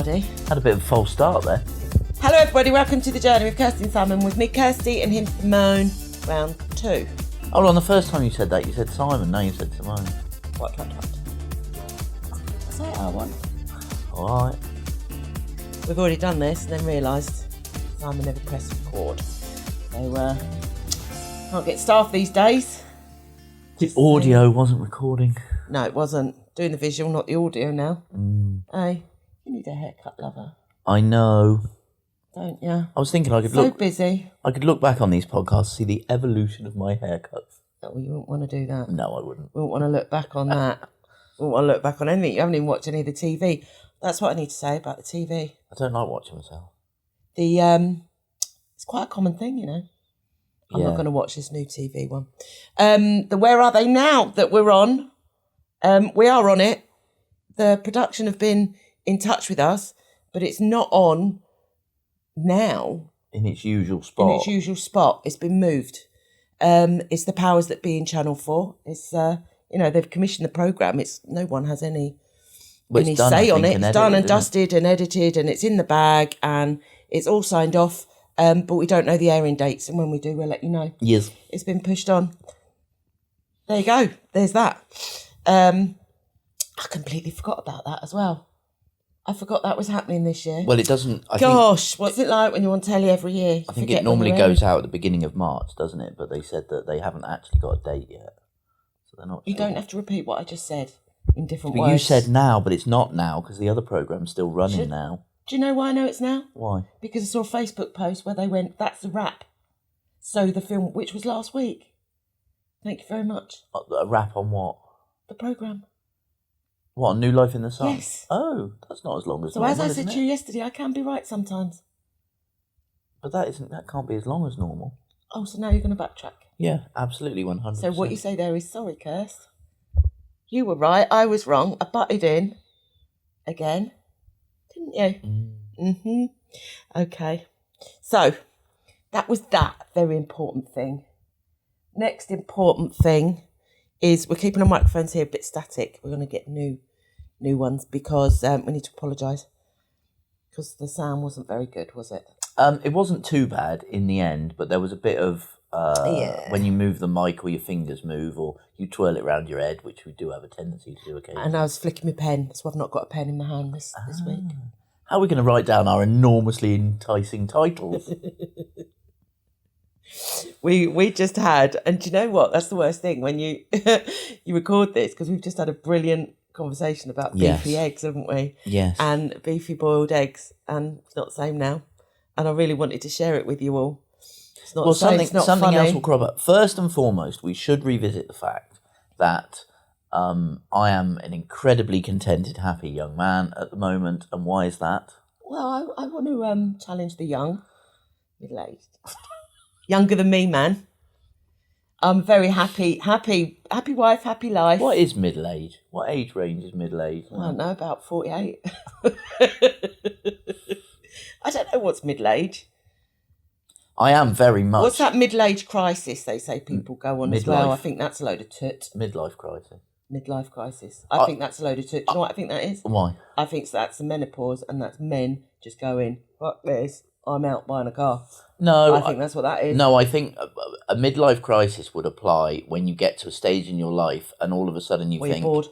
everybody. Had a bit of a false start there. Hello, everybody. Welcome to The Journey with Kirsty Simon. With me, Kirsty, and him, Simone. Round 2. Hold on, the first time you said that, you said Simon. Now you said Simone. What? Say it, I want. All right. We've already done this and then realised Simon never pressed record. So, can't get staff these days. The audio wasn't recording. No, it wasn't. Doing the visual, not the audio now. Hey, you need a haircut, lover. I know. Don't you? I was thinking I could So busy. I could look back on these podcasts, see the evolution of my haircuts. Oh, you wouldn't want to do that. No, I wouldn't. We wouldn't want to look back on that. We wouldn't want to look back on anything. You haven't even watched any of the TV. That's what I need to say about the TV. I don't like watching myself. It's quite a common thing, you know. I'm Yeah. not going to watch this new TV one. The Where Are They Now that we're on. We are on it. The production have been in touch with us, but it's not on now. In its usual spot. In its usual spot. It's been moved. It's the powers that be in Channel 4. It's, they've commissioned the programme. It's no one has any say on it. It's done and dusted and edited, and it's in the bag, and it's all signed off. But we don't know the airing dates, and when we do, we'll let you know. Yes. It's been pushed on. There you go. There's that. I completely forgot about that as well. I forgot that was happening this year. Well, it doesn't... What's it like when you're on telly every year? I think it normally goes out at the beginning of March, doesn't it? But they said that they haven't actually got a date yet. So they're not You sure. don't have to repeat what I just said in different But words. you said now, but it's not now because the other programme's still running now. Do you know why I know it's now? Why? Because I saw a Facebook post where they went, that's the wrap. So the film, which was last week. Thank you very much. A wrap on what? The programme. What, New Life in the Sun? Yes. Oh, that's not as long as So normal, as I isn't said to you yesterday, I can be right sometimes. But that can't be as long as normal. Oh, so now you're going to backtrack. Yeah, absolutely, 100%. So what you say there is, sorry, Kirst. You were right, I was wrong. I butted in. Again. Didn't you? Mm-hmm. Okay. So, that was that very important thing. Next important thing is we're keeping our microphones here a bit static. We're going to get new ones because we need to apologise because the sound wasn't very good, was it? It wasn't too bad in the end, but there was a bit of when you move the mic or your fingers move or you twirl it around your head, which we do have a tendency to do occasionally. And I was flicking my pen, so I've not got a pen in my hand this week. How are we going to write down our enormously enticing titles? We just had, and do you know what? That's the worst thing when you you record this because we've just had a brilliant conversation about beefy eggs, haven't we? Yes. And beefy boiled eggs, and it's not the same now. And I really wanted to share it with you all. It's not the same. It's not something funny. else will crop up. First and foremost, we should revisit the fact that I am an incredibly contented, happy young man at the moment. And why is that? Well, I want to challenge the young, middle-aged, younger than me, man. I'm very happy wife, happy life. What is middle age? What age range is middle age? I don't know, about 48. I don't know what's middle age. I am very much. What's that middle-age crisis they say people go on as well? I think that's a load of toot. Midlife crisis. Midlife crisis. I think that's a load of toot. Do you know what I think that is? Why? I think that's the menopause and that's men just going, fuck this, I'm out buying a car. No. I think that's what that is. No, I think a midlife crisis would apply when you get to a stage in your life and all of a sudden you think... you're bored.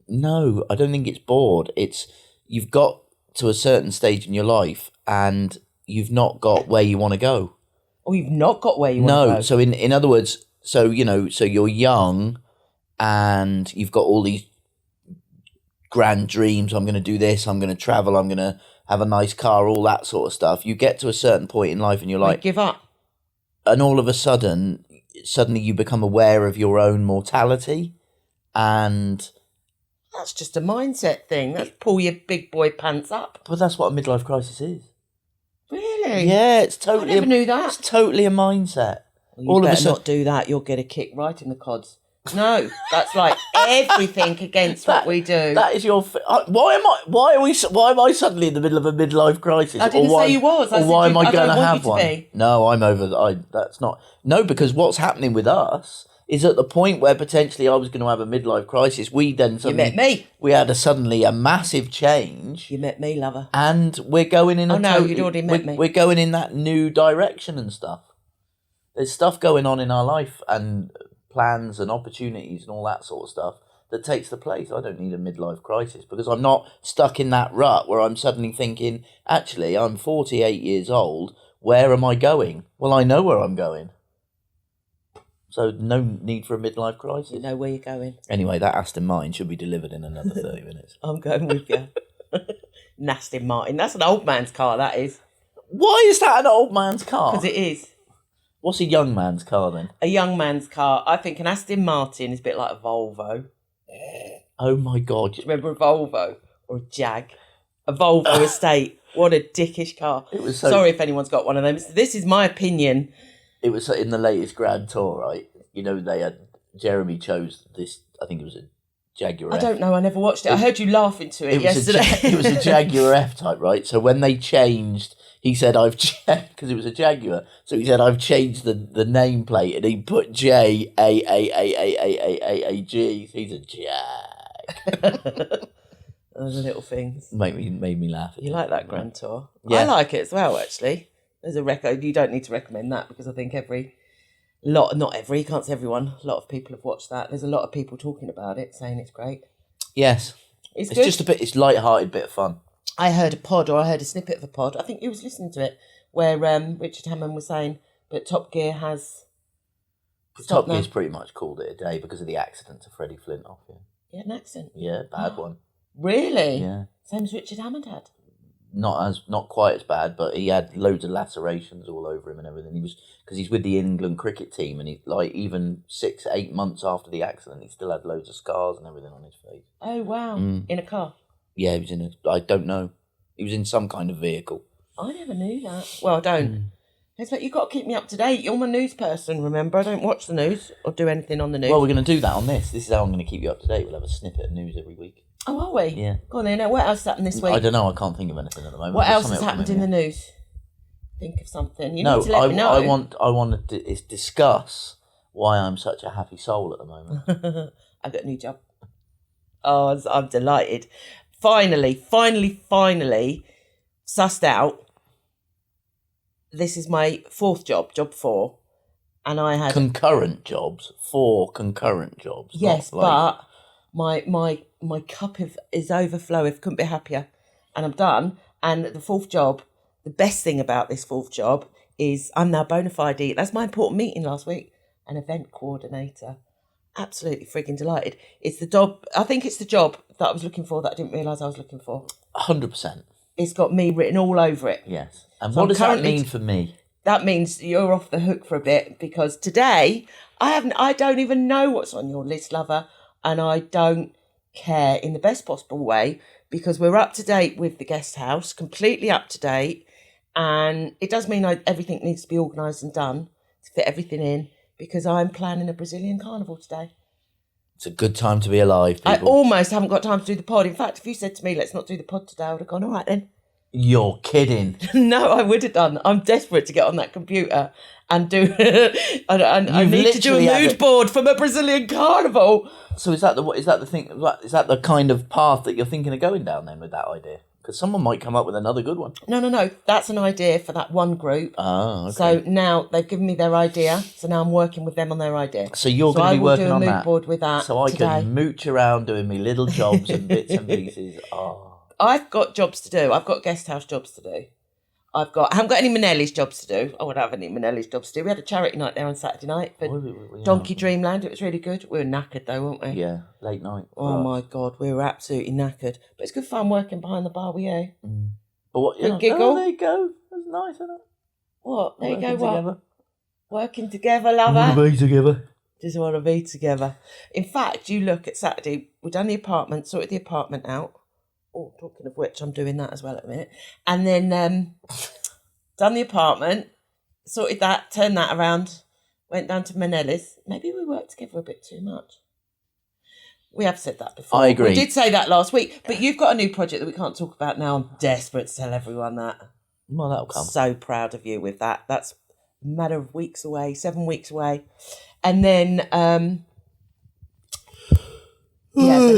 No, I don't think it's bored. It's you've got to a certain stage in your life and you've not got where you want to go. Or you've not got where you want to go. No, so in other words, so you're young and you've got all these grand dreams. I'm going to do this, I'm going to travel, I'm going to have a nice car, all that sort of stuff. You get to a certain point in life and you're like... give up. And all of a suddenly you become aware of your own mortality and... That's just a mindset thing. That's pull your big boy pants up. But that's what a midlife crisis is. Really? Yeah, it's totally... I never knew that. It's totally a mindset. Well, you better not do that. You'll get a kick right in the cods. No, that's like everything against what we do. That is your. Why am I suddenly in the middle of a midlife crisis? I didn't say you was. I said why am I going to don't want have you to one? be. No, I'm over. That's not. No, because what's happening with us is at the point where potentially I was going to have a midlife crisis. We then suddenly, You met me. We had suddenly a massive change. You met me, lover. And we're going in. You'd already met me. We're going in that new direction and stuff. There's stuff going on in our life and plans and opportunities and all that sort of stuff that takes the place. I don't need a midlife crisis because I'm not stuck in that rut where I'm suddenly thinking, actually, I'm 48 years old. Where am I going? Well, I know where I'm going. So no need for a midlife crisis. You know where you're going. Anyway, that Aston Martin should be delivered in another 30 minutes. I'm going with you. Nasty Martin. That's an old man's car, that is. Why is that an old man's car? Because it is. What's a young man's car then? A young man's car. I think an Aston Martin is a bit like a Volvo. Oh my God. Do you remember a Volvo? Or a Jag? A Volvo estate. What a dickish car. It was Sorry if anyone's got one of them. This is my opinion. It was in the latest Grand Tour, right? You know, Jeremy chose this, I think it was a Jaguar I F. don't know, I never watched it. I heard you laughing to it yesterday. It was a Jaguar F type, right? So when they changed, he said, because it was a Jaguar, so he said, I've changed the nameplate, and he put J A A A A A A A A G. He's a Jag. Those are little things. Made me laugh. You like that Grand Tour? Yeah. I like it as well, actually. There's a record. You don't need to recommend that because I think you can't say everyone. A lot of people have watched that. There's a lot of people talking about it, saying it's great. Yes. It's good. Just it's light-hearted bit of fun. I heard a snippet of a pod. I think you was listening to it, where Richard Hammond was saying, but Top Gear has... Top Gear's pretty much called it a day because of the accident to Freddie Flintoff. Yeah. He had an accident? Yeah, bad one. Really? Yeah. Same as Richard Hammond had? Not quite as bad, but he had loads of lacerations all over him and everything. Because he's with the England cricket team, and he even 6-8 months after the accident, he still had loads of scars and everything on his face. Oh wow! In a car? Yeah, he was I don't know. He was in some kind of vehicle. I never knew that. Well, I don't. It's like you've got to keep me up to date. You're my news person, remember? I don't watch the news or do anything on the news. Well, we're going to do that on this. This is how I'm going to keep you up to date. We'll have a snippet of news every week. Oh, are we? Yeah. Go on then. Now, what else happened this week? I don't know. I can't think of anything at the moment. What else has happened in the news? Think of something. You need to let me know. I want to discuss why I'm such a happy soul at the moment. I've got a new job. Oh, I'm delighted. Finally, sussed out. This is my fourth job 4. And I had... Concurrent jobs? 4 concurrent jobs? Yes, but my cup is overflowing. Couldn't be happier. And I'm done. And the fourth job, the best thing about this fourth job is I'm now bona fide. That's my important meeting last week. An event coordinator. Absolutely frigging delighted. It's the job. I think it's the job that I was looking for that I didn't realise I was looking for. 100%. It's got me written all over it. Yes. And what does that mean for me? That means you're off the hook for a bit because today I don't even know what's on your list, lover, and I don't care in the best possible way because we're up to date with the guest house, completely up to date, and it does mean everything needs to be organised and done to fit everything in because I'm planning a Brazilian carnival today. It's a good time to be alive, people. I almost haven't got time to do the pod. In fact, if you said to me, let's not do the pod today, I would have gone, all right then. You're kidding. No, I would have done. I'm desperate to get on that computer and do... I need to do a mood board for my Brazilian carnival. So is that the thing? Is that the kind of path that you're thinking of going down then with that idea? Because someone might come up with another good one. No. That's an idea for that one group. Oh, okay. So now they've given me their idea. So now I'm working with them on their idea. So you're going to be working on that. I will do a mood board with that so I today. can mooch around doing me little jobs and bits and pieces. Oh. I've got jobs to do. I've got guest house jobs to do. I haven't got any Manelli's jobs to do. I wouldn't have any Manelli's jobs to do. We had a charity night there on Saturday night for Donkey Dreamland. It was really good. We were knackered though, weren't we? Yeah, late night. Oh my God, we were absolutely knackered. But it's good fun working behind the bar with you. But what? Good giggle. Oh, there you go. That's nice, isn't it? What? There Working you go. together. What? Working together, lover. Want to be together. Just want to be together. In fact, you look at Saturday. We've done the apartment, sorted the apartment out. Oh, talking of which, I'm doing that as well at a minute. And then done the apartment, sorted that, turned that around, went down to Manela's. Maybe we worked together a bit too much. We have said that before. I agree. We did say that last week, but you've got a new project that we can't talk about now. I'm desperate to tell everyone that. Well, that'll come. So proud of you with that. That's a matter of weeks away, 7 weeks away. And then, then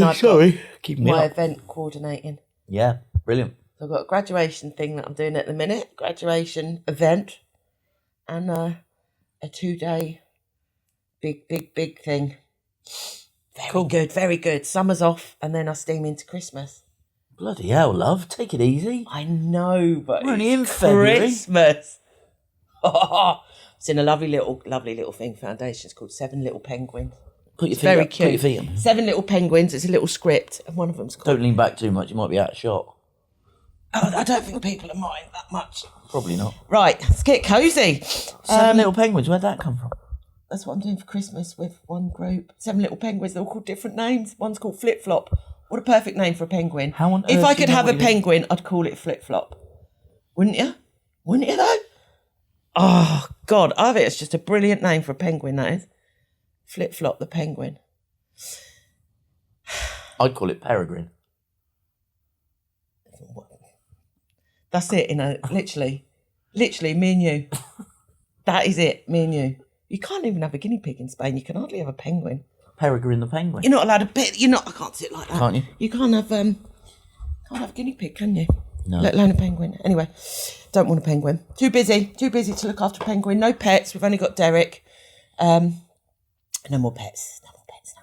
I've got keeping me my up. event coordinating. Yeah, brilliant. So I've got a graduation thing that I'm doing at the minute, graduation event, and a 2-day big thing. Very good, very good. Summer's off, and then I steam into Christmas. Bloody hell, love. Take it easy. I know, but We're only in February. Christmas. It's in a lovely little thing foundation. It's called 7 Little Penguins. Put your It's feet very up. cute. Put your feet up. 7 Little Penguins. It's a little script, and one of them's called... Don't lean back too much. You might be out of shot. I don't think people are mind that much. Probably not. Right, let's get cosy. 7 Little Penguins. Where'd that come from? That's what I'm doing for Christmas with one group. 7 Little Penguins. They're all called different names. One's called Flip Flop. What a perfect name for a penguin. How on If earth I do you could know have what a you do? penguin, I'd call it Flip Flop. Wouldn't you? Wouldn't you though? Oh, God. I think it's just a brilliant name for a penguin, that is. Flip Flop the penguin. I'd call it Peregrine. That's it, literally, me and you. That is it, me and you. You can't even have a guinea pig in Spain. You can hardly have a penguin. Peregrine the penguin. You're not allowed to pet. You're not. I can't sit like that. Can't you? You can't have a guinea pig, can you? No. Let alone a penguin. Anyway, don't want a penguin. Too busy to look after a penguin. No pets. We've only got Derek. No more pets. No more pets.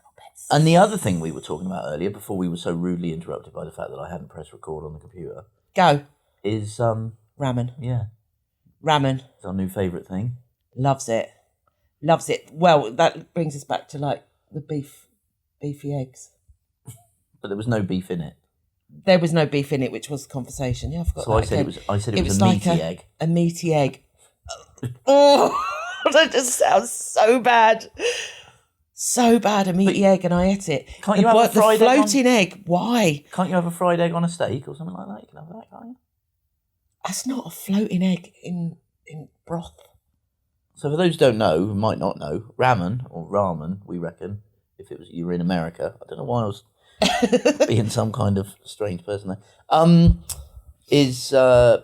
And the other thing we were talking about earlier, before we were so rudely interrupted by the fact that I hadn't pressed record on the computer, Go. is Ramen. yeah, Ramen. it's our new favourite thing. Loves it. Well, that brings us back to like the beefy eggs. But there was no beef in it. There was no beef in it, which was the conversation. Yeah, I forgot. So I said it was a like meaty egg. A meaty egg. Oh, that just sounds so bad. So bad, a meaty egg, and I ate it. Can't you have a fried the egg floating egg? Why? Can't you have a fried egg on a steak or something like that? You can have that, can't you? That's not a floating egg in broth. So for those who don't know, who might not know, ramen, or ramen, we reckon, if you were in America, I don't know why I was being some kind of strange person there, is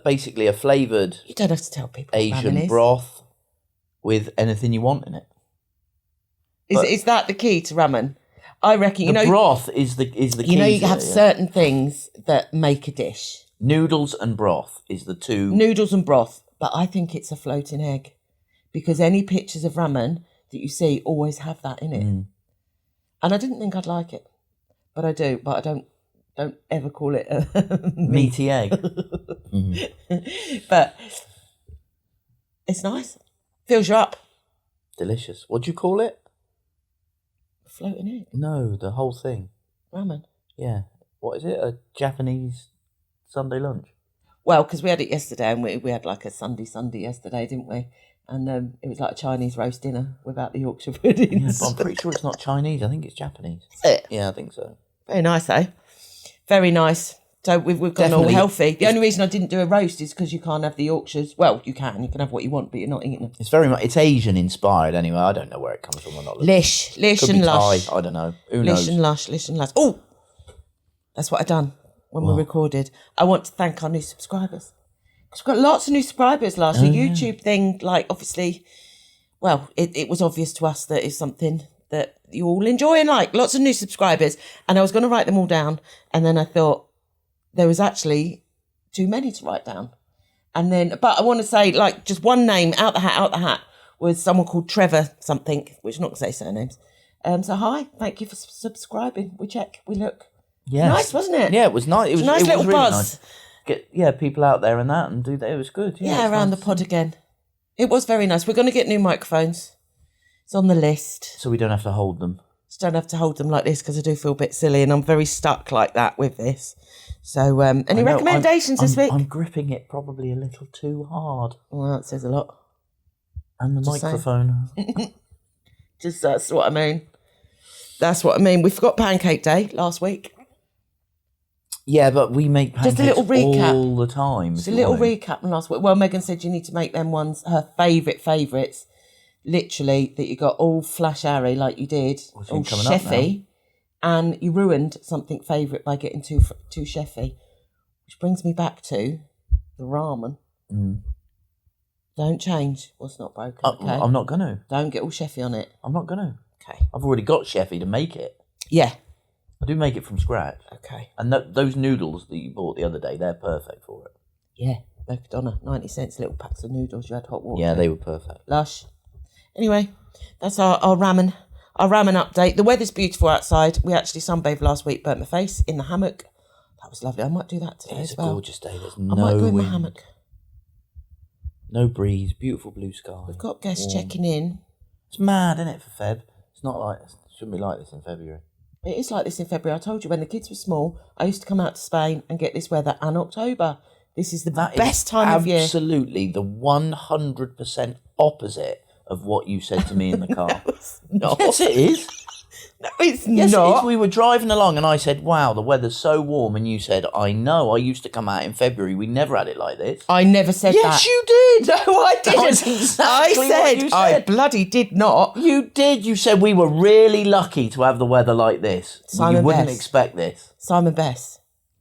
basically a flavoured You don't have to tell people what ramen Asian is. broth with anything you want in it. Is that the key to ramen? I reckon, The broth is the key. you to have it, yeah. certain things that make a dish. Noodles and broth is the two. Noodles and broth, but I think it's a floating egg because any pictures of ramen that you see always have that in it. And I didn't think I'd like it, but I do. But I don't ever call it a meaty egg. But it's nice. Fills you up. Delicious. What do you call it? Floating egg. No, the whole thing. Ramen. Yeah. What is it? A Japanese Sunday lunch? Well, because we had it yesterday, and we had like a Sunday yesterday, didn't we? And it was like a Chinese roast dinner without the Yorkshire puddings. Yeah, but I'm pretty sure it's not Chinese. I think it's Japanese. Is it? Yeah, I think so. Very nice, eh? Very nice. So we've gone all Definitely. healthy. The only reason I didn't do a roast is because you can't have the Yorkshires. Well, you can have what you want, but you're not eating them. It's very much. It's Asian inspired anyway. I don't know where it comes from or not. Lish Could and be lush. Thai. I don't know. Who Lish knows? and lush. Oh, that's what I done when we recorded. I want to thank our new subscribers. Because we've got lots of new subscribers last year. YouTube thing, like, obviously, well, it was obvious to us that it's something that you all enjoy and like. Lots of new subscribers. And I was going to write them all down. And then I thought there was actually too many to write down. And then, but I want to say, like, just one name out the hat was someone called Trevor something, which I'm not going to say surnames. So hi, thank you for subscribing. We check, we look. Yes. Nice, wasn't it? Yeah, it was nice. It was a nice it little was really buzz. Nice. Get people out there and that and do that. It was good. Yeah, it's around nice. the pod again. It was very nice. We're going to get new microphones. It's on the list. So we don't have to hold them. Just don't have to hold them like this because I do feel a bit silly and I'm very stuck like that with this. So, any recommendations this week? I'm gripping it probably a little too hard. Well, that says a lot. And the Just saying. microphone. Just that's what I mean. That's what I mean. We forgot Pancake Day last week. Yeah, but we make pancakes Just a little recap. all the time. Just a little recap from last week. Well, Megan said you need to make them ones, her favourites. literally, that you got all flash array like you did, What's all coming up chefy, and you ruined something favourite by getting too chefy. Which brings me back to the ramen. Don't change what's not broken, okay? I'm not going to. Don't get all chefy on it. I'm not going to. Okay. I've already got chefy to make it. Yeah. I do make it from scratch. Okay. And those noodles that you bought the other day, they're perfect for it. Yeah. Mercadona, 90 cents, little packs of noodles. You had hot water. Yeah, they were perfect. Lush. Anyway, that's our ramen update. The weather's beautiful outside. We actually sunbathed last week, burnt my face in the hammock. That was lovely. I might do that today It's as well. a gorgeous day. There's I might no go in my wind, hammock. no breeze, beautiful blue sky. We've got guests warm. checking in. It's mad, isn't it, for Feb? It's not like it shouldn't be like this in February. It is like this in February. I told you when the kids were small, I used to come out to Spain and get this weather, and October. This is the best time of year. Absolutely, the 100% opposite of what you said to me in the car. No, it's not. Yes, it is. No, it's Yes, not. it is. We were driving along and I said, wow, the weather's so warm. And you said, I know, I used to come out in February. We never had it like this. I never said that. Yes, you did. No, I didn't. That's exactly I what said, you I said. bloody did not. You did. You said we were really lucky to have the weather like this. Simon you wouldn't Best. expect this. Simon Best.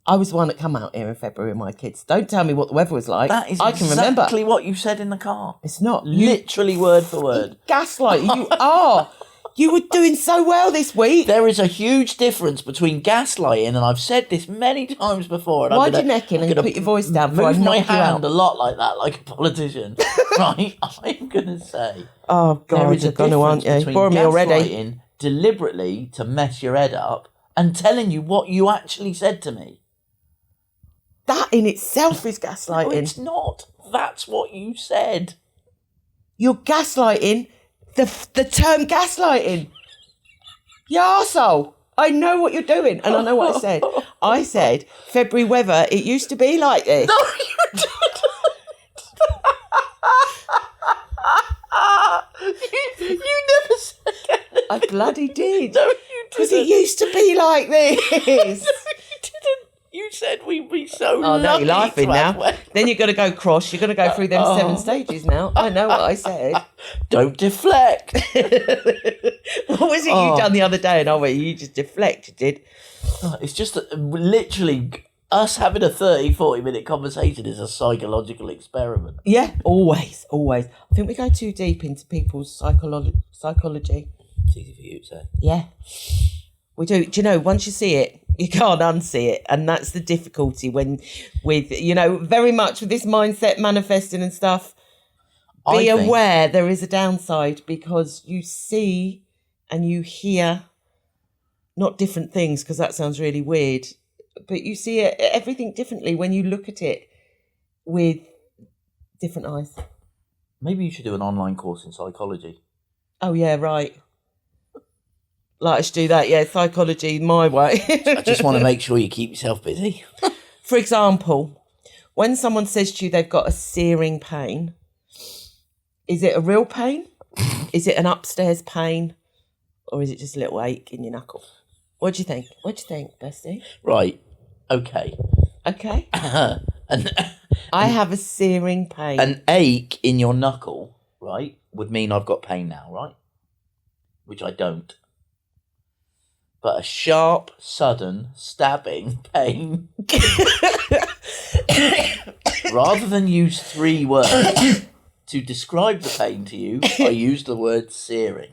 I was the one that come out here in February with my kids. Don't tell me what the weather was like. That is I can remember. exactly what you said in the car. It's not. Literally word for word. Gaslight. You are. You were doing so well this week. There is a huge difference between gaslighting, and I've said this many times before. And Why'd you neck in and put your voice down before I move my knock you hand out? a lot like that, like a politician. Right? I'm going to say Oh, there God, is a you're going to, aren't difference you? between Boring me already. gaslighting deliberately to mess your head up and telling you what you actually said to me. That in itself is No, gaslighting. it's not. That's what you said. You're gaslighting. The term gaslighting. You arsehole. I know what you're doing, and I know what I said. I said, February weather, it used to be like this. No, you didn't. you never said anything. I bloody did. No, you Because didn't. it used to be like this. No, you didn't. You said we'd be so Oh, lucky. now you're laughing to have now. weather. Then you've got to go cross. You've got to go through them 7 stages now. I know what I said. Don't deflect. What was it you done the other day? And I went, you just deflected, did. It's just that literally us having a 30-40 minute conversation is a psychological experiment. Yeah, always. I think we go too deep into people's psychology. It's easy for you to say. Yeah, we do. Do you know, once you see it, you can't unsee it. And that's the difficulty with, very much with this mindset manifesting and stuff. Be aware there is a downside because you see and you hear not different things, because that sounds really weird, but you see everything differently when you look at it with different eyes. Maybe you should do an online course in psychology. Oh, yeah, right. Like I should do that, yeah, psychology my way. I just want to make sure you keep yourself busy. For example, when someone says to you they've got a searing pain, is it a real pain? Is it an upstairs pain? Or is it just a little ache in your knuckle? What do you think? Bestie? Right. Okay. Okay. an, I have a searing pain. an ache in your knuckle, right, would mean I've got pain now, right? Which I don't. But a sharp, sudden, stabbing pain. Rather than use 3 words to describe the pain to you, I use the word searing.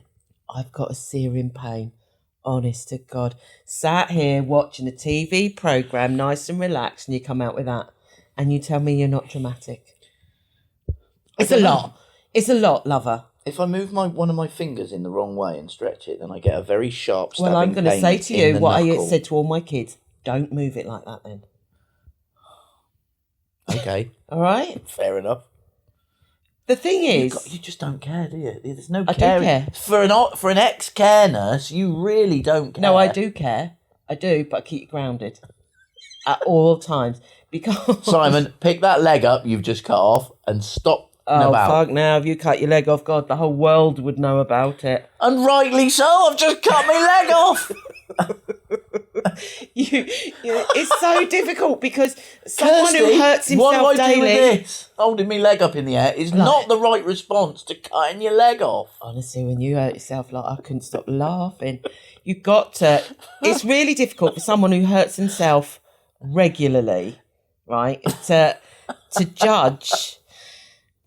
I've got a searing pain. Honest to God. Sat here watching a TV programme, nice and relaxed, and you come out with that. And you tell me you're not dramatic. It's a lot. It's a lot, lover. If I move one of my fingers in the wrong way and stretch it, then I get a very sharp stabbing Well, I'm going to pain say to in you the what knuckle. I said to all my kids. Don't move it like that then. Okay, All right? fair enough. The thing is... You just don't care, do you? There's no I do caring. care. For an ex-care nurse, you really don't care. No, I do care. I do, but I keep you grounded at all times. Because... Simon, pick that leg up you've just cut off and stop Oh, about. fuck now. If you cut your leg off, God, the whole world would know about it. And rightly so, I've just cut my leg off. It's so difficult because someone who hurts himself what do I do daily. with this? Holding my leg up in the air is not the right response to cutting your leg off. Honestly, when you hurt yourself, like I couldn't stop laughing. You got to. It's really difficult for someone who hurts himself regularly, right? To judge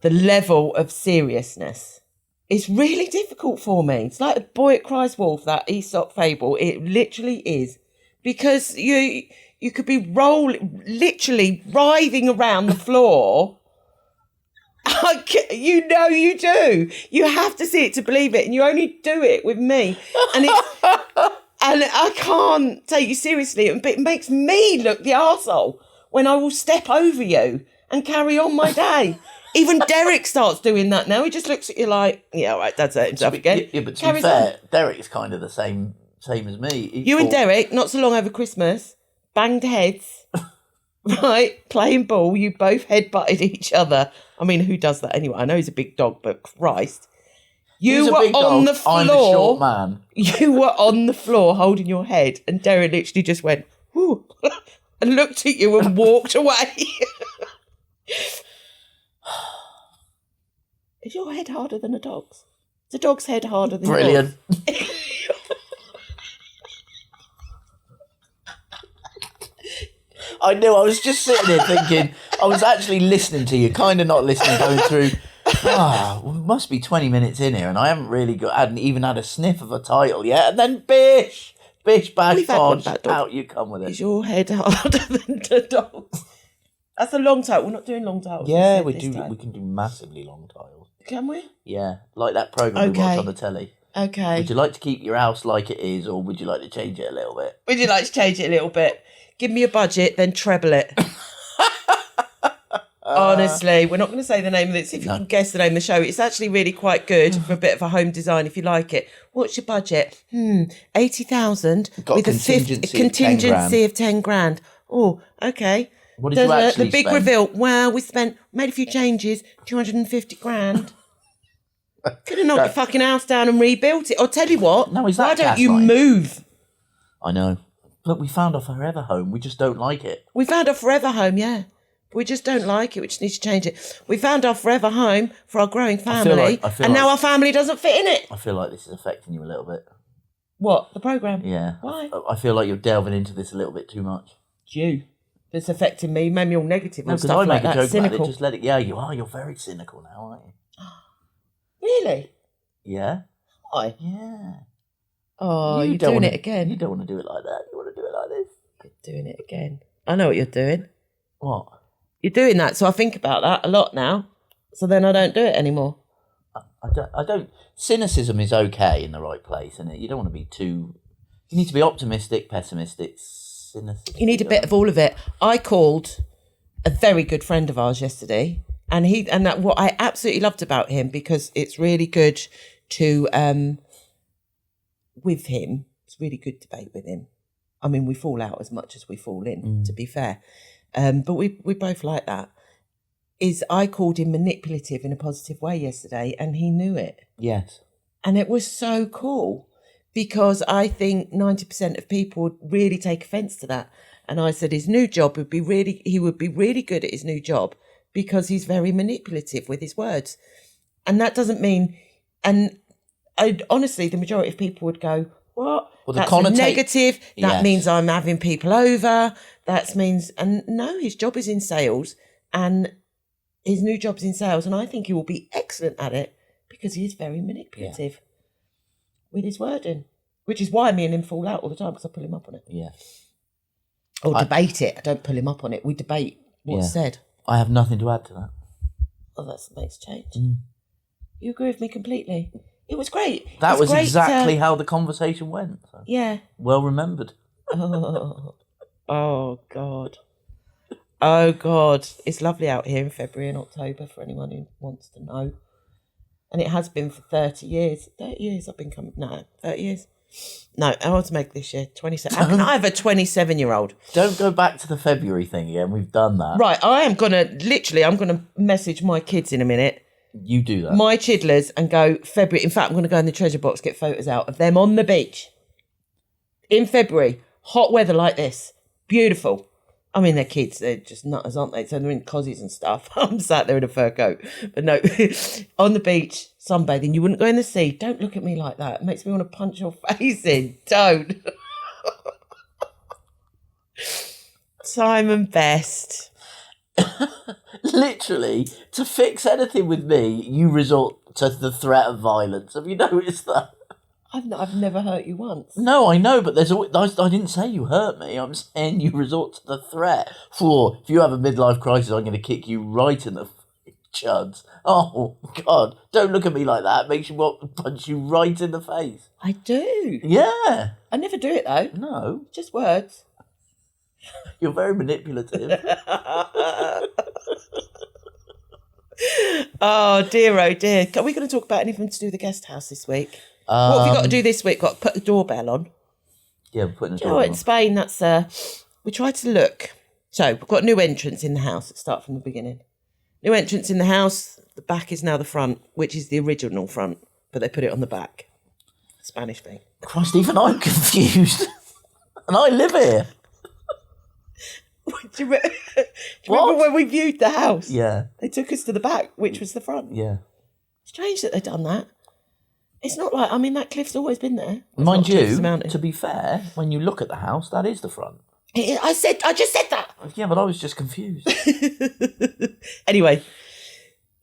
the level of seriousness. It's really difficult for me. It's like the boy that cries wolf, that Aesop fable. It literally is. Because you could be literally writhing around the floor. You do. You have to see it to believe it. And you only do it with me. And I can't take you seriously. It makes me look the arsehole when I will step over you and carry on my day. Even Derek starts doing that now. He just looks at you like, yeah, all right, Dad's hurt himself again. Yeah, but to be fair, Derek's kind of the same as me. You and Derek, not so long over Christmas, banged heads, right? Playing ball. You both headbutted each other. I mean, who does that anyway? I know he's a big dog, but Christ. You were on the floor. I'm a short man. You were on the floor holding your head, and Derek literally just went, whoo, and looked at you and walked away. Is your head harder than a dog's? Is a dog's head harder than Brilliant. yours? I knew. I was just sitting there thinking, I was actually listening to you, kind of not listening, going through, we must be 20 minutes in here and I hadn't even had a sniff of a title yet. And then bish, bash, bodge, out you come with it. Is your head harder than the dog's? That's a long title. We're not doing long titles. Yeah, we can do massively long titles. Can we? Yeah, like that programme we watch on the telly. Okay. Would you like to keep your house like it is, or would you like to change it a little bit? Would you like to change it a little bit? Give me a budget, then treble it. Honestly, we're not going to say the name of it. See if you can guess the name of the show. It's actually really quite good for a bit of a home design if you like it. What's your budget? 80,000 with a contingency of 10 grand. Oh, okay. What did you actually the big spend? reveal. Well, made a few changes, 250 grand. Could have knocked your fucking house down and rebuilt it. Or tell you what, no, is that why don't you gaslighting? move? I know. But we found our forever home. We just don't like it. We found our forever home, yeah. We just don't like it. We just need to change it. We found our forever home for our growing family. Now our family doesn't fit in it. I feel like this is affecting you a little bit. What? The programme? Yeah. Why? I feel like you're delving into this a little bit too much. You. It's affecting me. Made me all negative and stuff I like make that. a joke Cynical. about it. Just let it. Yeah, you are. You're very cynical now, aren't you? Really? Yeah. Why? Yeah. Oh, you're doing it again. You don't want to do it like that. You want to do it like this. You're doing it again. I know what you're doing. What? You're doing that, so I think about that a lot now. So then I don't do it anymore. I don't. Cynicism is okay in the right place, isn't it? You don't want to be too. You need to be optimistic, pessimistic, cynicism. You need a bit of all of it. I called a very good friend of ours yesterday, and what I absolutely loved about him, because it's really good to with him. It's really good debate with him. I mean, we fall out as much as we fall in, to be fair. But we both like that. I called him manipulative in a positive way yesterday, and he knew it. Yes. And it was so cool, because I think 90% of people would really take offence to that. And I said he would be really good at his new job, because he's very manipulative with his words. And that doesn't mean, honestly, the majority of people would go, what? Well, that's negative. That means I'm having people over. And no, his job is in sales, and his new job's in sales. And I think he will be excellent at it, because he is very manipulative with his wording, which is why me and him fall out all the time, because I pull him up on it. Yeah. Or debate it. I don't pull him up on it. We debate what's said. I have nothing to add to that. Oh, that makes change. You agree with me completely. It was great. That was exactly how the conversation went. So. Yeah. Well remembered. Oh, God. Oh, God. It's lovely out here in February and October, for anyone who wants to know. And it has been for 30 years. 30 years I've been coming. No, 30 years. No, I want to make this year 27. How can I have a 27-year-old? Don't go back to the February thing again. We've done that. Right, I'm going to message my kids in a minute. You do that. My chidlers, and go February. In fact, I'm going to go in the treasure box, get photos out of them on the beach in February, hot weather like this, beautiful. I mean, they're kids, they're just nutters, aren't they? So they're in cozies and stuff. I'm sat there in a fur coat. But no, on the beach, sunbathing, you wouldn't go in the sea. Don't look at me like that. It makes me want to punch your face in. Don't. Simon Best. Literally, to fix anything with me, you resort to the threat of violence. Have you noticed that? I've never hurt you once. No, I know, but there's always, I didn't say you hurt me. I'm saying you resort to the threat. For if you have a midlife crisis, I'm going to kick you right in the chuds. Oh, God, don't look at me like that. It makes you want to punch you right in the face. I do. Yeah. I never do it, though. No. Just words. You're very manipulative. Oh, dear, oh, dear. Are we going to talk about anything to do with the guest house this week? What have you got to do this week? Got to put the doorbell on. Yeah, we're putting the Oh, doorbell in on. Spain, that's... we tried to look. So, we've got a new entrance in the house. Let's start from the beginning. New entrance in the house. The back is now the front, which is the original front, but they put it on the back. Spanish thing. Christ, even I'm confused. And I live here. Do you remember when we viewed the house? Yeah. They took us to the back, which was the front. Yeah. Strange that they've done that. It's not like, I mean, that cliff's always been there. It's Mind not Cliff's you, Mountain. to be fair, when you look at the house, that is the front. I just said that. Yeah, but I was just confused. Anyway,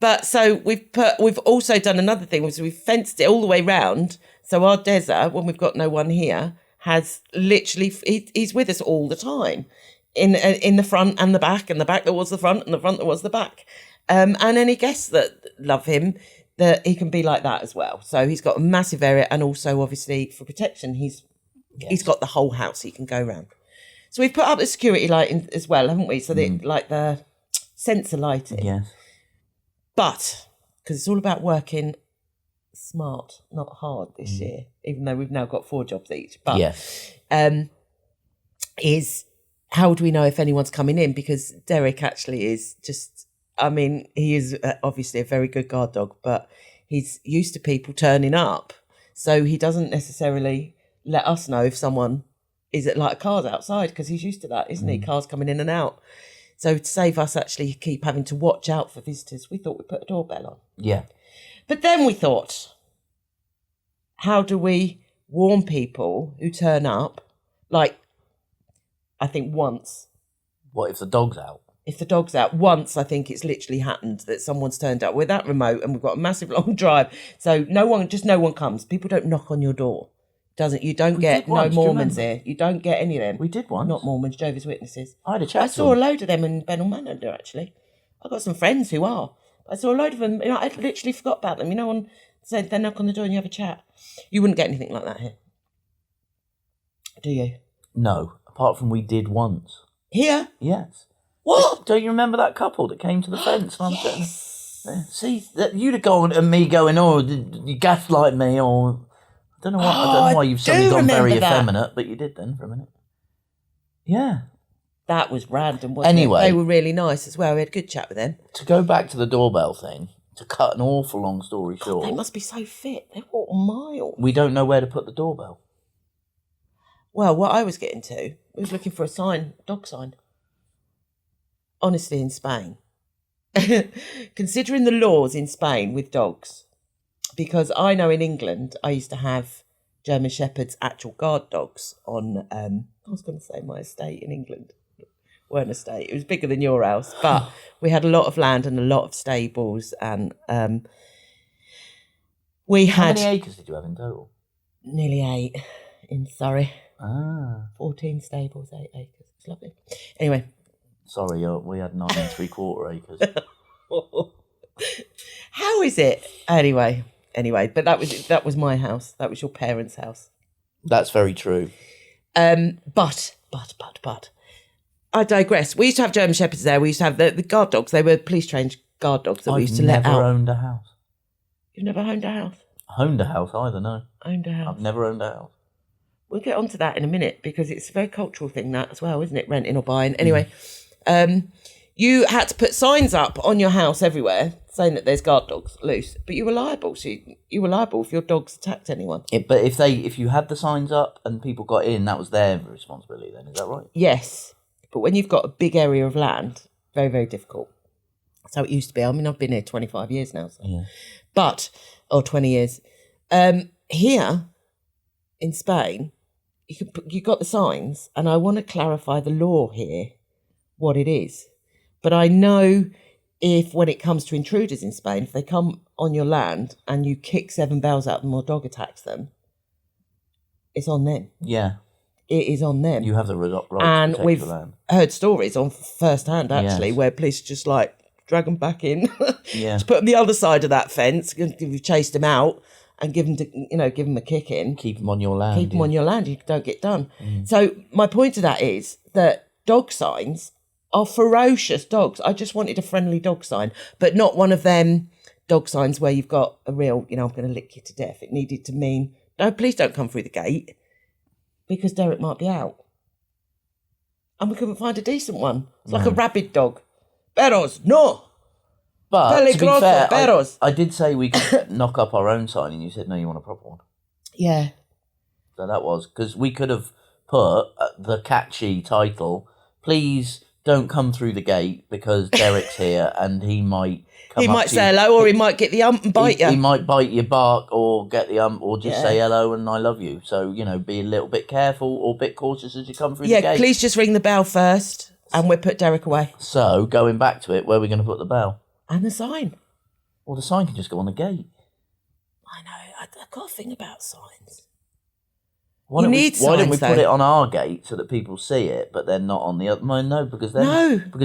but so we've also done another thing, was we've fenced it all the way round. So our Deza, when we've got no one here, has literally, he's with us all the time. In the front and the back that was the front and the front that was the back. And any guests that love him, that he can be like that as well. So he's got a massive area, and also obviously for protection, he's got the whole house he can go around. So we've put up the security lighting as well, haven't we? So that like the sensor lighting. Yes. But because it's all about working smart, not hard this year, even though we've now got 4 jobs each. But is how do we know if anyone's coming in? Because Derek actually is just, I mean, he is obviously a very good guard dog, but he's used to people turning up. So he doesn't necessarily let us know if someone is at like cars outside, because he's used to that, isn't he? Cars coming in and out. So to save us actually keep having to watch out for visitors, we thought we'd put a doorbell on. Yeah. But then we thought, how do we warn people who turn up? Like, I think once. What if the dog's out? If the dog's out, once I think it's literally happened that someone's turned up. We're that remote and we've got a massive long drive. So no one comes. People don't knock on your door. You don't get no Mormons here. You don't get any of them. We did once. Not Mormons, Jehovah's Witnesses. I had a chat I to saw them. a load of them in Benham Manor, actually. I've got some friends who are. I saw a load of them. You know, I literally forgot about them. You know, on said they knock on the door and you have a chat. You wouldn't get anything like that here, do you? No, apart from we did once. Here? Yes. What? Don't you remember that couple that came to the fence? And Yes. See, that you'd have gone and me going, oh, you gaslight me, or I don't know why you've suddenly gone very effeminate, but you did then for a minute. Yeah. That was random, wasn't Anyway. it? They were really nice as well. We had a good chat with them. To go back to the doorbell thing, to cut an awful long story God, short, they must be so fit. They walk miles. we don't know where to put the doorbell. Well, what I was getting to, we was looking for a sign, dog sign. Honestly, in Spain. Considering the laws in Spain with dogs, because I know in England, I used to have German Shepherds, actual guard dogs on, I was going to say my estate in England. Weren't estate. It was bigger than your house, but we had a lot of land and a lot of stables, and we had... How many acres did you have in total? Nearly 8 in Surrey. 14 stables, 8 acres. It's lovely. Anyway. Sorry, we had 9 3/4 acres. How is it? Anyway, but that was my house. That was your parents' house. That's very true. But I digress. We used to have German Shepherds there. We used to have the guard dogs. They were police-trained guard dogs that we used to let out. I've never owned a house. You've never owned a house? Owned a house either, no. Owned a house. I've never owned a house. We'll get onto that in a minute, because it's a very cultural thing, that as well, isn't it? Renting or buying. Anyway, You had to put signs up on your house everywhere saying that there's guard dogs loose, but you were liable. So you were liable if your dogs attacked anyone. But if you had the signs up and people got in, that was their responsibility then, is that right? Yes. But when you've got a big area of land, very, very difficult. That's how it used to be. I mean, I've been here 25 years now. So. Yeah. Or 20 years. Here in Spain, you got the signs, and I want to clarify the law here, what it is. But I know when it comes to intruders in Spain, if they come on your land and you kick 7 bells at them or dog attacks them, it's on them. Yeah. It is on them. You have the right to and protect we've your land. heard stories on first hand, actually, where police just like drag them back in to put them the other side of that fence. You've chased them out and give them a kick in. Keep them on your land. Keep them on your land. You don't get done. So my point to that is that dog signs are ferocious dogs. I just wanted a friendly dog sign, but not one of them dog signs where you've got a real, I'm going to lick you to death. It needed to mean, no, please don't come through the gate because Derek might be out. And we couldn't find a decent one. It's like a rabid dog. Perros, no. But to be fair, perros. I did say we could knock up our own sign and you said, no, you want a proper one. Yeah. So that was, because we could have put the catchy title, please don't come through the gate because Derek's here and he might come He up might to say you. hello, or he might get the ump and bite you. He might bite your bark or get the ump or just say hello and I love you. So, be a little bit careful or a bit cautious as you come through the gate. Yeah, please just ring the bell first and we'll put Derek away. So, going back to it, where are we going to put the bell? And the sign. Well, the sign can just go on the gate. I know. I've got a thing about signs. Why don't we put it on our gate so that people see it, but they're not on the other? No, because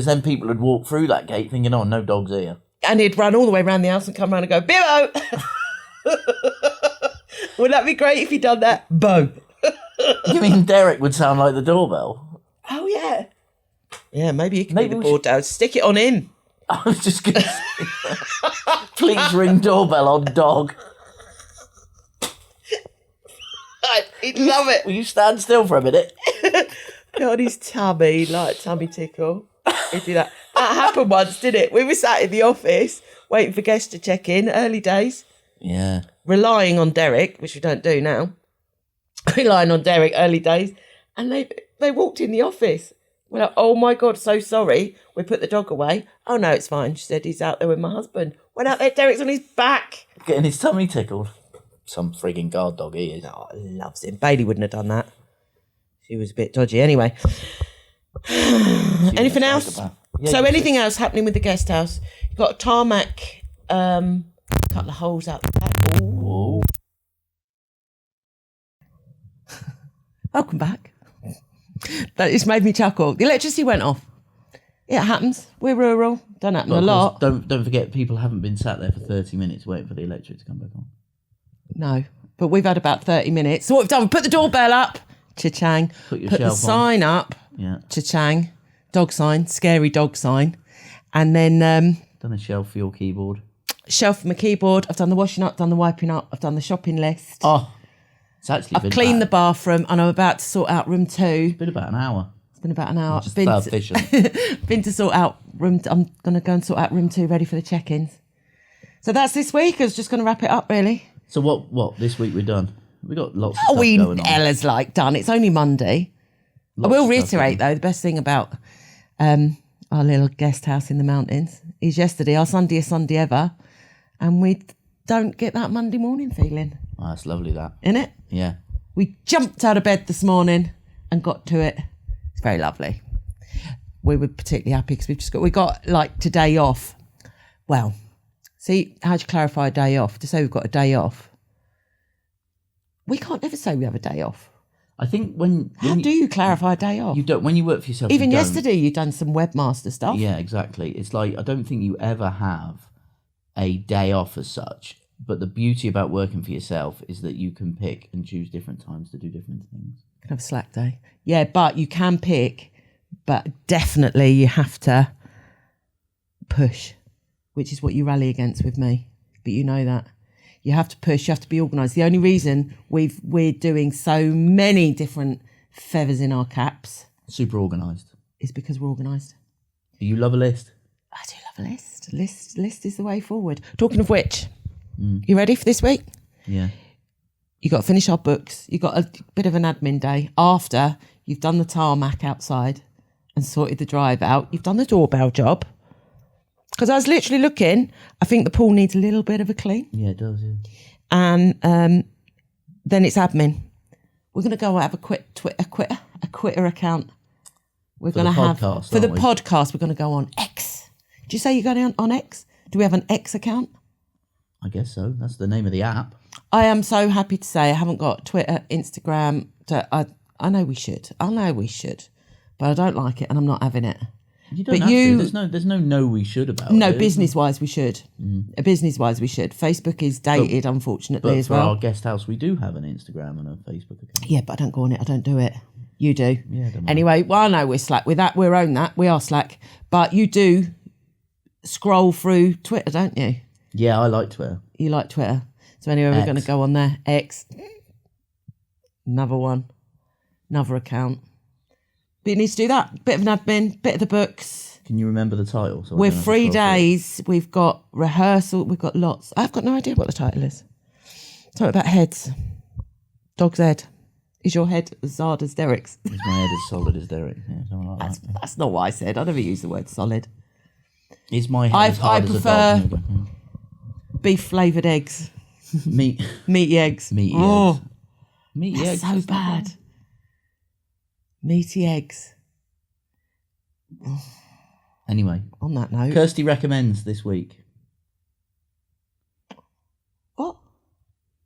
then people would walk through that gate thinking, "Oh, no dogs here," and he'd run all the way around the house and come around and go, "Bimbo." Wouldn't that be great if he'd done that? Bo. You mean Derek would sound like the doorbell? Oh yeah. Yeah, maybe you can be the board down. Stick it on him. I was just going to say, please ring doorbell on dog. He'd love it. Will you stand still for a minute? Put on his tummy, like tummy tickle. He'd do that. That happened once, didn't it? We were sat in the office waiting for guests to check in, early days. Yeah. Relying on Derek, which we don't do now. Relying on Derek, early days. And they walked in the office. We're like, oh my God, so sorry. We put the dog away. Oh no, it's fine. She said he's out there with my husband. Went out there, Derek's on his back. Getting his tummy tickled. Some frigging guard dog he is. Oh, loves him. Bailey wouldn't have done that. She was a bit dodgy anyway. Anything else? Yeah, so anything else happening with the guest house? You've got a tarmac, couple of holes out the back. Ooh. Welcome back. That just made me chuckle. The electricity went off. It happens. We're rural. Don't happen a lot. Don't forget, people haven't been sat there for 30 minutes waiting for the electric to come back on. No, but we've had about 30 minutes. So what we've done, we put the doorbell up, cha-chang. Put the sign up, cha-chang. Dog sign, scary dog sign. And then... done a shelf for your keyboard. Shelf for my keyboard. I've done the washing up, done the wiping up. I've done the shopping list. Oh, it's actually I've cleaned the bathroom and I'm about to sort out room 2. It's been about an hour. It's been about an hour. Just efficient. Been to sort out room... I'm going to go and sort out room 2, ready for the check-ins. So that's this week. I was just going to wrap it up, really. So what this week we've done? We got lots of stuff going on. Ella's done. It's only Monday. I will reiterate though, the best thing about our little guest house in the mountains is yesterday, our Sundiest Sunday ever, and we don't get that Monday morning feeling. Oh, that's lovely, that. Isn't it? Yeah. We jumped out of bed this morning and got to it. It's very lovely. We were particularly happy because we got like today off. Well, see, how do you clarify a day off? To say we've got a day off. We can't ever say we have a day off. I think how do you clarify a day off? You don't. When you work for yourself, even yesterday, you've done some webmaster stuff. Yeah, exactly. It's like, I don't think you ever have a day off as such. But the beauty about working for yourself is that you can pick and choose different times to do different things. You can have a slack day. Yeah, but you can pick, but definitely you have to push, which is what you rally against with me. But you know that. You have to push, you have to be organised. The only reason we're doing so many different feathers in our caps... Super organised. ...is because we're organised. Do you love a list? I do love a list. List is the way forward. Talking of which, you ready for this week? Yeah. You got to finish our books. You got a bit of an admin day after you've done the tarmac outside and sorted the drive out. You've done the doorbell job. Because I was literally looking, I think the pool needs a little bit of a clean. Yeah, it does, yeah. And then it's admin. We're going to go have a Twitter account. We're going to have, for the podcast, we're going to go on X. Did you say you're going on X? Do we have an X account? I guess so. That's the name of the app. I am so happy to say I haven't got Twitter, Instagram. I know we should. But I don't like it and I'm not having it. You don't have to. There's no we should about it. No, business-wise we should. Business-wise we should. Facebook is dated, unfortunately, as well. But for our guest house, we do have an Instagram and a Facebook account. Yeah, but I don't go on it. I don't do it. You do. Yeah, don't anyway, well, I know we're slack. With that, we're own that. We are slack. But you do scroll through Twitter, don't you? Yeah, I like Twitter. You like Twitter. So anyway, we're going to go on there. X. Another one. Another account. But you need to do that. Bit of an admin, bit of the books. Can you remember the title? So we're 3 days. We've got rehearsal. We've got lots. I've got no idea what the title is. Something about heads. Dog's head. Is your head as hard as Derek's? Is my head as solid as Derek? Yeah, something like that. That's not what I said. I never use the word solid. Is my head as hard as a dog? I prefer beef flavoured eggs. Meaty eggs. Meaty eggs. Meaty eggs. That's so bad. Meaty eggs. Anyway. On that note. Kirsty recommends this week. What?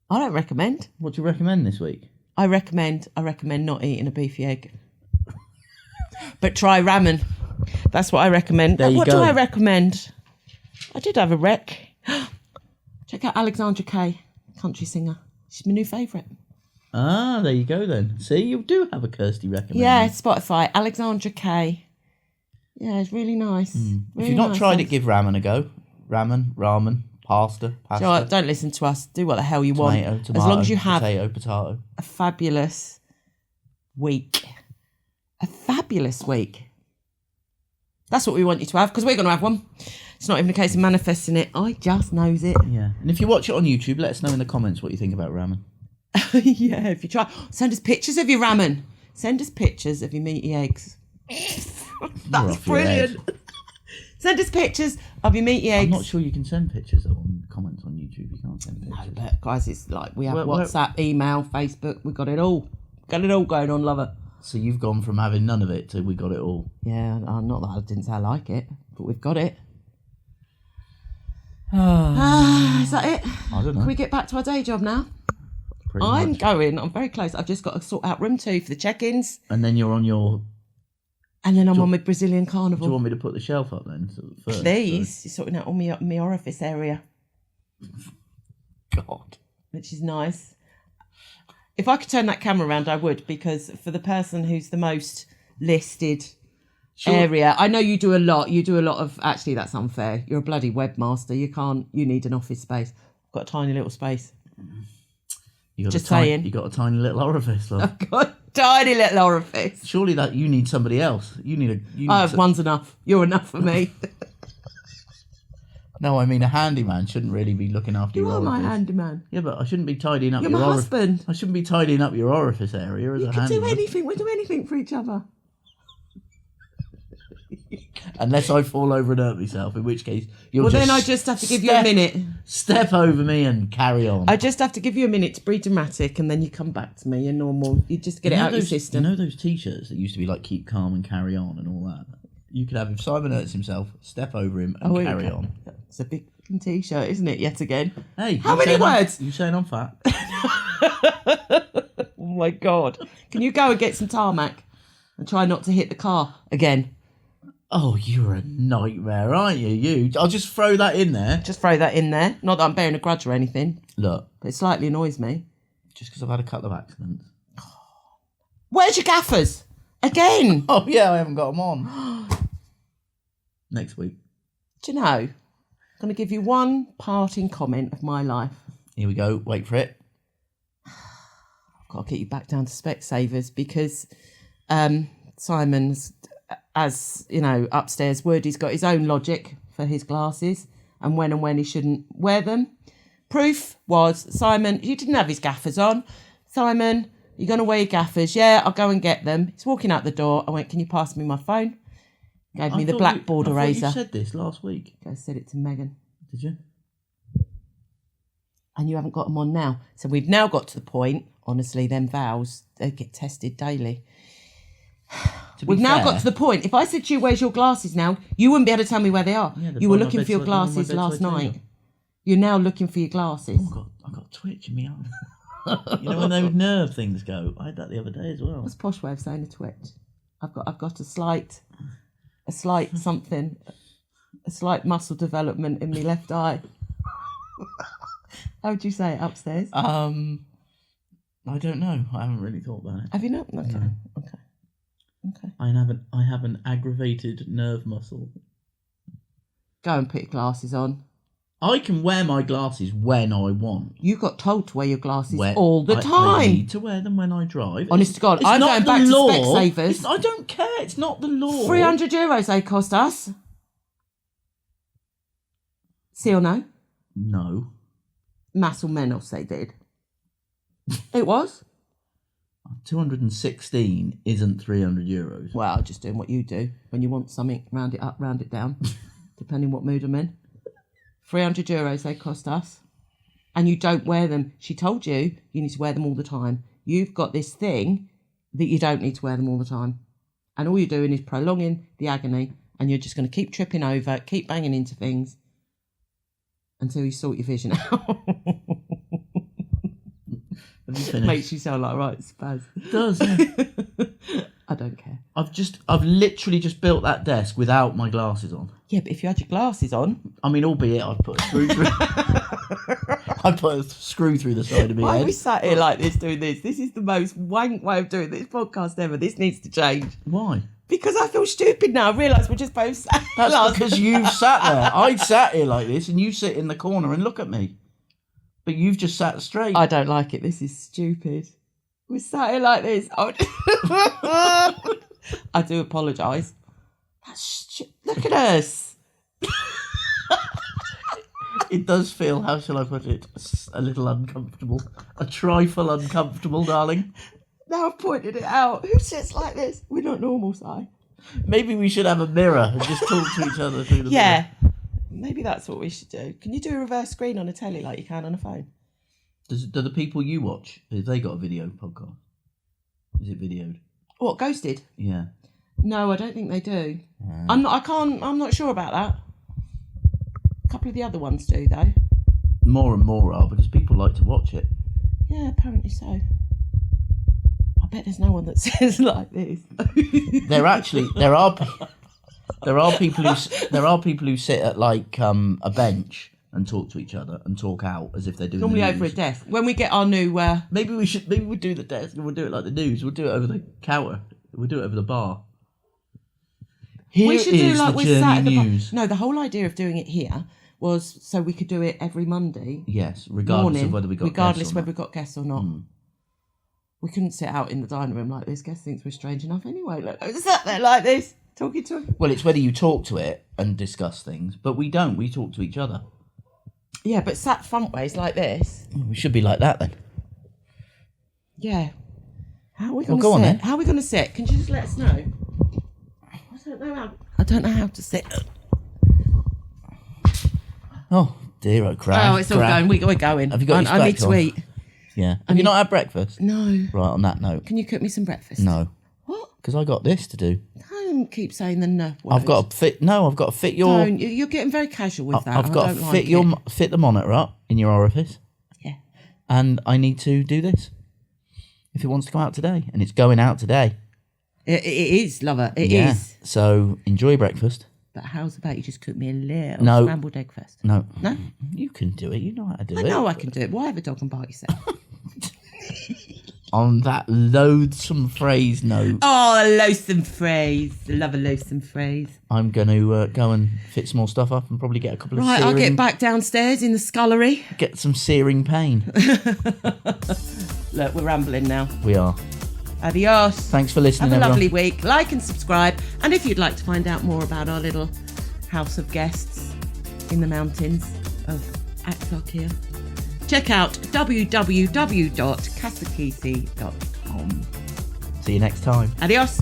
I don't recommend. What do you recommend this week? I recommend not eating a beefy egg. But try ramen. That's what I recommend. What do I recommend? I did have a rec. Check out Alexandra Kay, country singer. She's my new favourite. Ah, there you go then. See, you do have a Kirsty recommend. Yeah, Spotify, Alexandra Kay. Yeah, it's really nice. Really if you've not tried it, give ramen a go. Ramen, pasta. Don't listen to us. Do what the hell you want. Tomato, as long as you have potato. A fabulous week. A fabulous week. That's what we want you to have, because we're going to have one. It's not even a case of manifesting it. I just knows it. Yeah. And if you watch it on YouTube, let us know in the comments what you think about ramen. Yeah, if you try. Send us pictures of your ramen. Send us pictures of your meaty eggs. That's brilliant. Send us pictures of your meaty eggs. I'm not sure you can send pictures on comments on YouTube. You can't send pictures. No, but guys, it's like we have WhatsApp, email, Facebook. We've got it all. Got it all going on, love it. So you've gone from having none of it to we got it all. Yeah, not that I didn't say I like it, but we've got it. Is that it? I don't know. Can we get back to our day job now? I'm very close. I've just got to sort out room 2 for the check-ins. And then you're on your... And then I'm on my Brazilian carnival. Do you want me to put the shelf up then? First, please. You're sorting out all my orifice area. God. Which is nice. If I could turn that camera around, I would, because for the person who's the most listed area, I know you do a lot. You do a lot of... Actually, that's unfair. You're a bloody webmaster. You need an office space. I've got a tiny little space. You got a tiny little orifice, love. I've got a tiny little orifice. Surely that you need somebody else. One's enough. You're enough for me. No, I mean a handyman shouldn't really be looking after your orifice. You are my handyman. Yeah, but I shouldn't be tidying up your orifice. You're my husband. I shouldn't be tidying up your orifice area as a handyman. You can do anything. We do anything for each other. Unless I fall over and hurt myself, in which case then I just have to give you a minute. Step over me and carry on. I just have to give you a minute to be dramatic, and then you come back to me. You're normal. You just get it out of your system. You know those T-shirts that used to be like "Keep calm and carry on" and all that. You could have if Simon hurts himself, step over him and carry on. It's a big T-shirt, isn't it? Yet again. Hey, how many words? You saying I'm fat? Oh my God! Can you go and get some tarmac and try not to hit the car again? Oh, you're a nightmare, aren't you? I'll just throw that in there. Just throw that in there. Not that I'm bearing a grudge or anything. Look. But it slightly annoys me. Just because I've had a couple of accidents. Where's your gaffers? Again? Oh, yeah, I haven't got them on. Next week. Do you know, I'm going to give you one parting comment of my life. Here we go. Wait for it. I've got to get you back down to Specsavers because Simon's... as you know, upstairs would. He's got his own logic for his glasses and when he shouldn't wear them. Proof was Simon, he didn't have his gaffers on. Simon, you're going to wear your gaffers? Yeah, I'll go and get them. He's walking out the door. I went, can you pass me my phone? Gave me the blackboard eraser. You said this last week. I said it to Megan. Did you? And you haven't got them on now. So we've now got to the point, honestly, them vows, they get tested daily. We've now got to the point, if I said to you, where's your glasses now, you wouldn't be able to tell me where they are. Yeah, you were looking for your glasses last night. You're now looking for your glasses. Oh, I got twitch in my arm. You know when those nerve things go? I had that the other day as well. What's a posh way of saying a twitch? I've got a slight something, a slight muscle development in my left eye. How would you say it upstairs? I don't know. I haven't really thought about it. Have you not? Okay. No. Okay. I have an aggravated nerve muscle. Go and put your glasses on. I can wear my glasses when I want. You got told to wear your glasses all the time. I need to wear them when I drive. Honest to God, I'm going back to Specsavers. I don't care. It's not the law. €300 they cost us. See or no? No. Mass or menos they did. It was. 216 isn't €300. Well, just doing what you do. When you want something, round it up, round it down, depending what mood I'm in. €300 they cost us. And you don't wear them. She told you need to wear them all the time. You've got this thing that you don't need to wear them all the time. And all you're doing is prolonging the agony. And you're just going to keep tripping over, keep banging into things until you sort your vision out. Makes you sound like right spaz. It does, yeah. I don't care. I've literally just built that desk without my glasses on. Yeah, but if you had your glasses on, I mean, albeit I've put a screw through. I put a screw through the side of my head. Why are we sat here like this doing this? This is the most wank way of doing this podcast ever. This needs to change. Why? Because I feel stupid now. I realise we're just both sat. That's because you've sat there. I sat here like this, and you sit in the corner and look at me. But you've just sat straight. I don't like it. This is stupid. We're sat here like this. I do apologise. Look at us. It does feel, how shall I put it, a little uncomfortable. A trifle uncomfortable, darling. Now I've pointed it out. Who sits like this? We're not normal, Si. Maybe we should have a mirror and just talk to each other through the mirror. Maybe that's what we should do. Can you do a reverse screen on a telly like you can on a phone? Do the people you watch, have they got a video podcast? Is it videoed? What, Ghosted? Yeah. No, I don't think they do. I'm not sure about that. A couple of the other ones do though. More and more are, because people like to watch it. Yeah, apparently so. I bet there's no one that says like this. There are people who sit at like a bench and talk to each other and talk out as if they're doing normally the news. over a desk. When we get our new maybe we'll do the desk and we'll do it like the news. We'll do it over the counter. We'll do it over the bar. We should do like we're sat in the bar. News. No, the whole idea of doing it here was so we could do it every Monday. Yes, regardless of whether we got guests or not. We couldn't sit out in the dining room like this. Guest thinks we're strange enough anyway. Look, I sat there like this, talking to him. Well, it's whether you talk to it and discuss things, but we don't. We talk to each other. Yeah, but sat front ways like this. We should be like that then. Yeah. How are we going to sit? On then. How are we going to sit? Can you just let us know? I don't know how to sit. Oh dear, oh crap. Oh, it's all going. We're going. Have you got your I need to on? eat. Yeah. Have you not had breakfast? No. Right, on that note. Can you cook me some breakfast? No. What? Because I got this to do. Don't keep saying the no word. I've got to fit your... Don't. You're getting very casual with that. I've got to fit the monitor up in your orifice. Yeah. And I need to do this. If it wants to go out today. And it's going out today. It is, lover. It is. So enjoy breakfast. But how's about you just cook me a little scrambled egg first? No. No? You can do it. You know how to do it. I know I can do it. Why have a dog and bark yourself? On that loathsome phrase note. Oh, a loathsome phrase. I love a loathsome phrase. I'm going to go and fit some more stuff up and probably get a couple of searing... Right, I'll get back downstairs in the scullery. Get some searing pain. Look, we're rambling now. We are. Adios. Thanks for listening, Have a everyone. lovely week. Like and subscribe. And if you'd like to find out more about our little house of guests in the mountains of Axarkia, check out www.casakisi.com. See you next time. Adios.